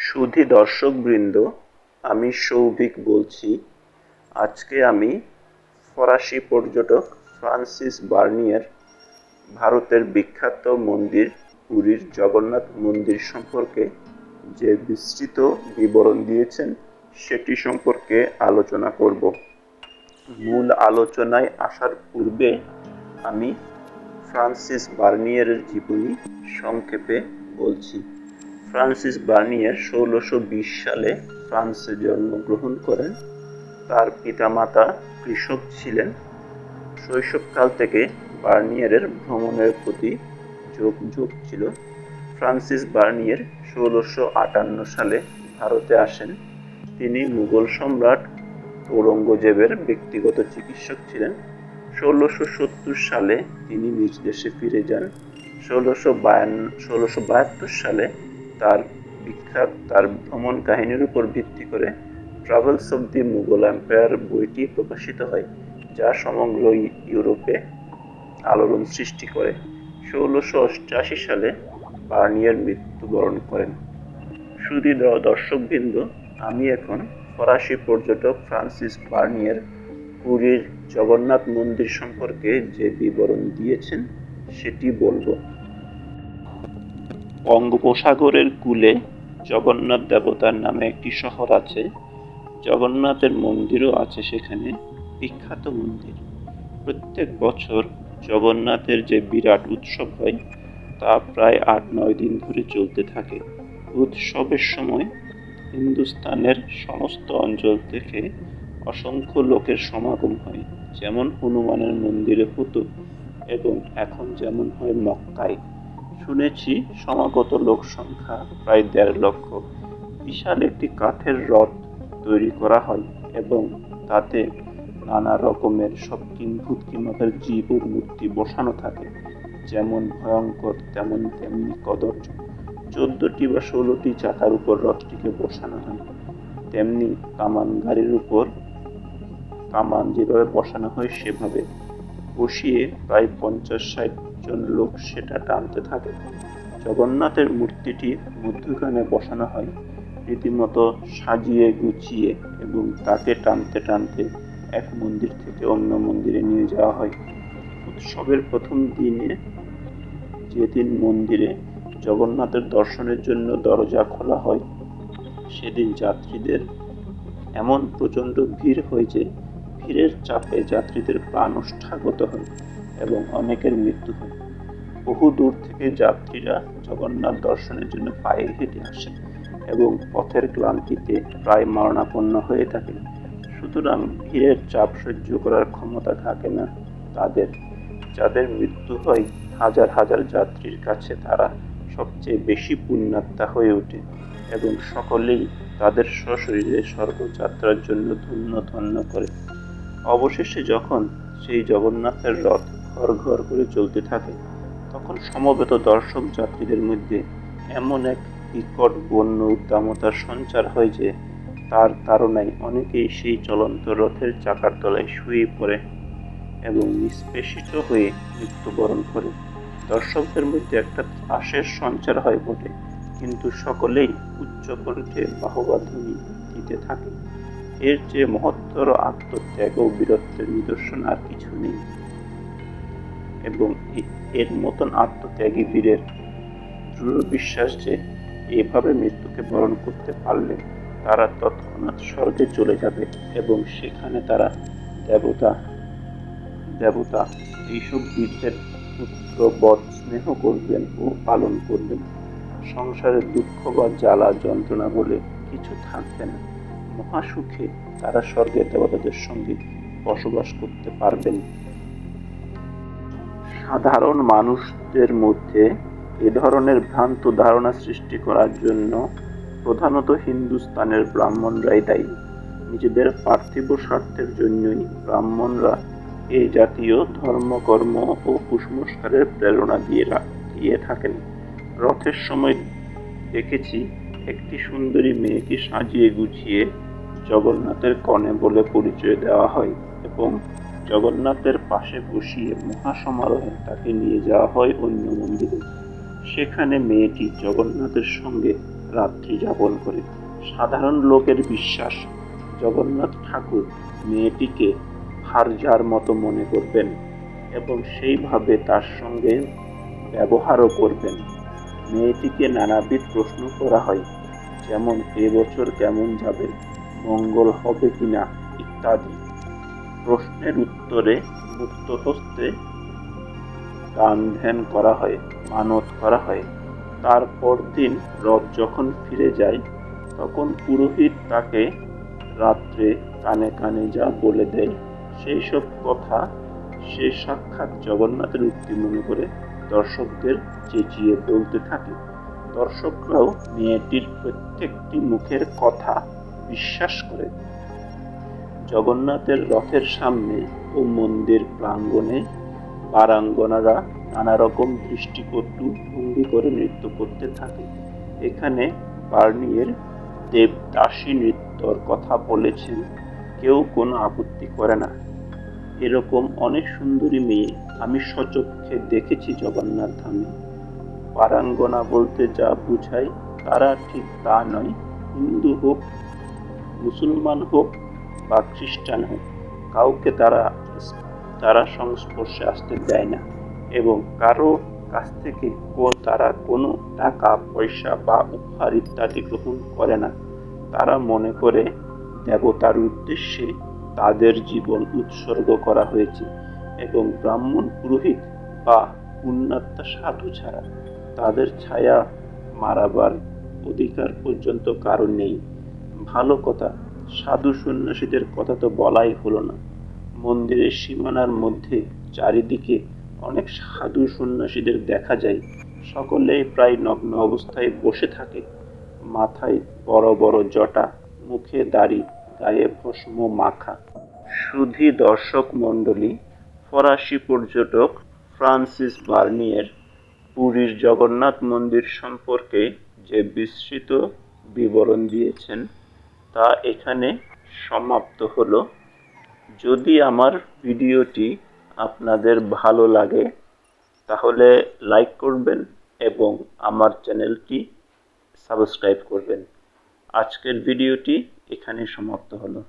সুধী দর্শকবৃন্দ, আমি সৌভিক বলছি। আজকে আমি ফরাসি পর্যটক ফ্রান্সিস বার্নিয়ার ভারতের বিখ্যাত মন্দির পুরীর জগন্নাথ মন্দির সম্পর্কে যে বিস্তৃত বিবরণ দিয়েছেন সেটি সম্পর্কে আলোচনা করব। মূল আলোচনায় আসার পূর্বে আমি ফ্রান্সিস বার্নিয়ারের জীবনী সংক্ষেপে বলছি। ফ্রান্সিস বার্নিয়ার 1620 সালে ফ্রান্সে জন্মগ্রহণ করেন। তার পিতামাতা কৃষক ছিলেন। শৈশবকাল থেকে বার্নিয়ারের ভ্রমণের প্রতি ঝোঁক ছিল। ফ্রান্সিস বার্নিয়ার 1658 সালে ভারতে আসেন। তিনি মুঘল সম্রাট ঔরঙ্গজেবের ব্যক্তিগত চিকিৎসক ছিলেন। 1670 সালে তিনি নিজ দেশে ফিরে যান। 1672 সালে তার ভ্রমণ কাহিনীর উপর ভিত্তি করে travels of the Mughal empire বইটি প্রকাশিত হয়, যা সমগ্র ইউরোপে আলোড়ন সৃষ্টি করে। 1688 সালে বার্নিয়ার মৃত্যুবরণ করেন। সুধী দর্শকবৃন্দ, আমি এখন ফরাসি পর্যটক ফ্রান্সিস বার্নিয়ার পুরীর জগন্নাথ মন্দির সম্পর্কে যে বিবরণ দিয়েছেন সেটি বলবো। বঙ্গোপসাগরের কূলে জগন্নাথ দেবতার নামে একটি শহর আছে। জগন্নাথের মন্দিরও আছে সেখানে, বিখ্যাত মন্দির। প্রত্যেক বছর জগন্নাথের যে বিরাট উৎসব হয় তা প্রায় 8-9 দিন ধরে চলতে থাকে। উৎসবের সময় হিন্দুস্তানের সমস্ত অঞ্চল থেকে অসংখ্য লোকের সমাগম হয়, যেমন হনুমানের মন্দিরে হতো এবং এখন যেমন হয় মক্কায়। শুনেছি সমাগত লোক সংখ্যা প্রায় 1.5 লক্ষ। বিশাল একটি কাঠের রথ তৈরি করা হয় এবং তাতে নানা রকমের সব কিম্ভূত কিম্ভূতের জীবের মূর্তি বসানো থাকে, যেমন ভয়ঙ্কর তেমনি কদর্য। 14টি বা 16টি চাকার উপর রথটিকে বসানো হয়, তেমনি কামান গাড়ির উপর কামান যেভাবে বসানো হয় সেভাবে বসিয়ে প্রায় 50-60 জন লোক সেটা টানতে থাকে। জগন্নাথের মূর্তিটি মধ্যখানে বসানো হয় রীতিমতো সাজিয়ে গুছিয়ে, এবং তাকে টানতে টানতে এক মন্দির থেকে অন্য মন্দিরে নিয়ে যাওয়া হয়। উৎসবের প্রথম দিনে, যেদিন মন্দিরে জগন্নাথের দর্শনের জন্য দরজা খোলা হয়, সেদিন যাত্রীদের এমন প্রচণ্ড ভিড় হয় যে ভিড়ের চাপে যাত্রীদের প্রাণ ওষ্ঠাগত হয় এবং অনেকের মৃত্যু হয়। বহু দূর থেকে যাত্রীরা জগন্নাথ দর্শনের জন্য পায়ে হেঁটে আসে এবং পথের ক্লান্তিতে প্রায় মরণাপন্ন হয়ে থাকে। সুতরাং ভিড়ের চাপ সহ্য করার ক্ষমতা থাকে না তাদের। যাদের মৃত্যু হয়, হাজার হাজার যাত্রীর কাছে তারা সবচেয়ে বেশি পুণ্যাত্মা হয়ে ওঠে এবং সকলেই তাদের সশরীরে স্বর্গযাত্রার জন্য ধন্য ধন্য করে। অবশেষে যখন সেই জগন্নাথের রথ ঘর ঘর করে চলতে থাকে, তখন সমবেত দর্শক যাত্রীদের মধ্যে এমন এক বিকট বন্য উদ্দামতার সঞ্চার হয় যে তার তাড়নায় অনেকেই সেই চলন্ত রথের চাকার তলায় শুয়ে পড়ে এবং নিষ্পেষিত হয়ে মৃত্যুবরণ করে। দর্শকদের মধ্যে একটা ত্রাসের সঞ্চার হয় বটে, কিন্তু সকলেই উচ্চকণ্ঠে বাহবাধ্বনি দিতে থাকে। এর চেয়ে মহত্তর আত্মত্যাগ ও বীরত্বের নিদর্শন আর কিছু নেই। এবং এর মতন আত্মত্যাগী বীরের দৃঢ় বিশ্বাস যে এভাবে মৃত্যুকে বরণ করতে পারলে তারা তৎক্ষণাৎ স্বর্গে চলে যাবে এবং সেখানে তারা দেবতা এইসব বীরদের পুত্র বধ স্নেহ করবেন ও পালন করবেন। সংসারের দুঃখ বা জ্বালা যন্ত্রণা বলে কিছু থাকবে না। মহাসুখে তারা স্বর্গের দেবতাদের সঙ্গে বসবাস করতে পারবেন। সাধারণ মানুষদের মধ্যে এ ধরনের ভ্রান্ত ধারণা সৃষ্টি করার জন্য প্রধানত হিন্দুস্তানের ব্রাহ্মণরাই দায়ী। নিজেদের পার্থিব স্বার্থের জন্যই ব্রাহ্মণরা এই জাতীয় ধর্মকর্ম ও কুসংস্কারের প্রেরণা দিয়ে থাকেন। রথের সময় দেখেছি একটি সুন্দরী মেয়েকে সাজিয়ে গুছিয়ে জগন্নাথের কনে বলে পরিচয় দেওয়া হয় এবং জগন্নাথের পাশে বসিয়ে মহাসমারোহে তাকে নিয়ে যাওয়া হয় অন্য মন্দিরে। সেখানে মেয়েটি জগন্নাথের সঙ্গে রাত্রি যাপন করে। সাধারণ লোকের বিশ্বাস, জগন্নাথ ঠাকুর মেয়েটিকে ভার্যার মতো মনে করবেন এবং সেইভাবে তার সঙ্গে ব্যবহারও করবেন। মেয়েটিকে নানাবিধ প্রশ্ন করা হয়, যেমন এবছর কেমন যাবে, মঙ্গল হবে কিনা ইত্যাদি। প্রশ্নের উত্তরে মুক্ত হস্তে দান ধ্যান করা হয়, মানত করা হয়। তারপর দিন রথ যখন ফিরে যায়, তখন পুরোহিত তাকে রাত্রে কানে কানে যা বলে দেয়, সেই সব কথা সে সাক্ষাৎ জগন্নাথের উক্তি মনে করে দর্শকদের চেঁচিয়ে বলতে থাকে। দর্শকরাও মেয়েটির প্রত্যেকটি মুখের কথা বিশ্বাস করে। জগন্নাথের রথের সামনে ও মন্দির প্রাঙ্গণে পারাঙ্গনারা নানা রকম দৃষ্টিকটু ভঙ্গি করে নৃত্য করতে থাকে। এখানে বার্নিয়ের দেবদাসী নৃত্যর কথা বলেছেন, কেউ কোনো আপত্তি করে না। এরকম অনেক সুন্দরী মেয়ে আমি স্বচক্ষে দেখেছি জগন্নাথ ধামে। পারাঙ্গনা বলতে যা বুঝায় তারা ঠিক তা নয়। হিন্দু হোক, মুসলমান হোক বা খ্রিস্টান হোক, কাউকে তারা সংস্পর্শে আসতে দেয় না এবং কারো কাছ থেকে তারা কোনো টাকা পয়সা বা উপহার ইত্যাদি গ্রহণ করে না। তারা মনে করে দেবতার উদ্দেশ্যে তাদের জীবন উৎসর্গ করা হয়েছে এবং ব্রাহ্মণ, পুরোহিত বা পুণ্যাত্মা সাধু ছাড়া তাদের ছায়া মারাবার অধিকার পর্যন্ত কারো নেই। ভালো কথা, সাধু সন্ন্যাসীদের কথা তো বলাই হলো না। মন্দিরের সীমানার মধ্যে চারিদিকে অনেক সাধু সন্ন্যাসীদের দেখা যায়। সকলেই প্রায় নগ্ন অবস্থায় বসে থাকে, মাথায় বড় বড় জটা, মুখে দাড়ি, গায়ে ভস্ম মাখা। সুধী দর্শক মণ্ডলী, ফরাসি পর্যটক ফ্রান্সিস বার্নিয়ের পুরীর জগন্নাথ মন্দির সম্পর্কে যে বিস্তৃত বিবরণ দিয়েছেন তা এখানে সমাপ্ত হলো। যদি আমার ভিডিওটি আপনাদের ভালো লাগে তাহলে লাইক করবেন এবং আমার চ্যানেলটি সাবস্ক্রাইব করবেন। আজকের ভিডিওটি এখানে সমাপ্ত হলো।